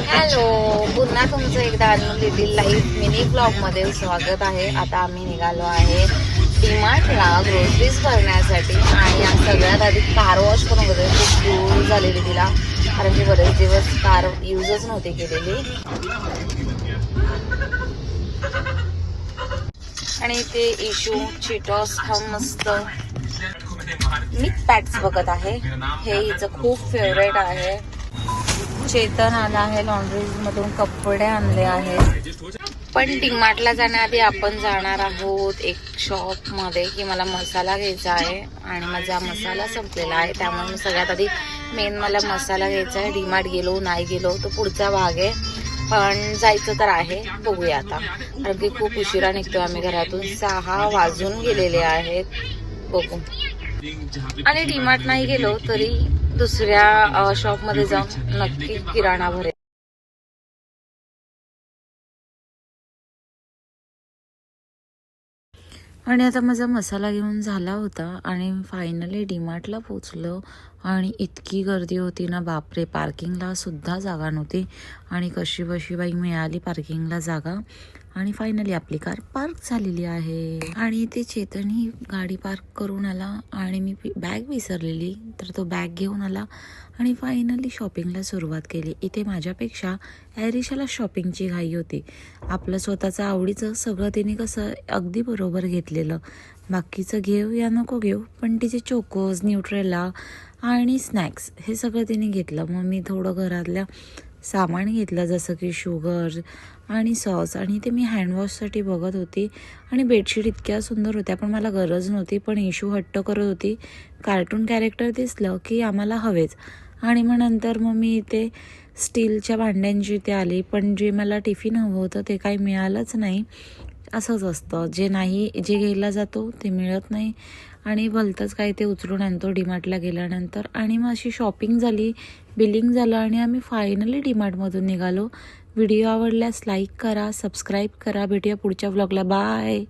Hello, पुन्हा तुमचं एकदा अनमोल लिटिल लाईफ मिनी ब्लॉगमध्ये स्वागत आहे. आता आम्ही निघालो आहे डीमार्टला ग्रोसरीज भरण्यासाठी आणि सगळ्यात आधी कार वॉश करून घेतोय. खूप धूळ झालेली तिला, कारण की बरेच दिवस कार यूजच नव्हती केलेली. आणि ते इशू चिटॉस हा मस्त मिक्स पॅट्स बघत आहे. हे हिचं खूप फेवरेट आहे. चेतन आला आहे लॉन्ड्रीज मधून, कपडे आणले आहेत. पण डीमार्टला जाण्याआधी आपण जाणार आहोत एक शॉप मध्ये की मला मसाला घ्यायचा आहे आणि माझा मसाला संपलेला आहे. त्यामुळे मी सगळ्यात आधी मेन मला मसाला घ्यायचा आहे. डीमार्ट गेलो नाही गेलो तो पुढचा भाग आहे, पण जायचं तर आहे. बघूया आता, कारण की खूप उशिरा निघतोय आम्ही घरातून. 6 वाजून गेलेले आहेत. बघू. आणि डीमार्ट नाही गेलो तरी दुसऱ्या शॉपमध्ये जाऊन नक्की किराणा भरेल. आणि आता माझा मसाला घेऊन झाला होता आणि फायनली डीमार्टला पोचलो. आणि इतकी गर्दी होती ना बापरे, पार्किंगला सुद्धा जागा नव्हती. आणि कशी बशी बाई मिळाली पार्किंगला जागा. आणि फायनली आपली कार पार्क झालेली आहे. आणि ते चेतन ही गाडी पार्क करून आला आणि मी बॅग विसरलेली, तर तो बॅग घेऊन आला आणि फायनली शॉपिंगला सुरुवात केली. इथे माझ्यापेक्षा ॲरिशाला शॉपिंगची घाई होती. आपलं स्वतःचं आवडीचं सगळं तिने कसं अगदी बरोबर घेतलेलं. बाकीचं घेऊ या नको घेऊ, पण तिचे चोकोज, न्यूट्रेला आणि स्नॅक्स हे सगळं तिने घेतलं. मग मी थोडं घरातल्या सामान घेतलं, जसं की शुगर आणि सॉस. आणि ते मी हँडवॉशसाठी बघत होती. आणि बेडशीट इतक्या सुंदर होत्या, पण मला गरज नव्हती. पण इशू हट्ट करत होती, कार्टून कॅरेक्टर दिसलं की आम्हाला हवेच. आणि मग नंतर मग मी इथे स्टीलच्या भांड्यांची ते आली, पण जे मला टिफिन हवं होतं ते काही मिळालंच नाही. असंच असतं, जे घ्यायला जातो ते मिळत नाही. आणि भलतंच काय ते उचलून आणतो डीमार्टला गेल्यानंतर. आणि मग अशी शॉपिंग झाली, बिलिंग झालं आणि आम्ही फायनली डीमार्टमधून निघालो. व्हिडिओ आवडल्यास लाईक करा, सबस्क्राईब करा. भेटूया पुढच्या व्लॉगला. बाय.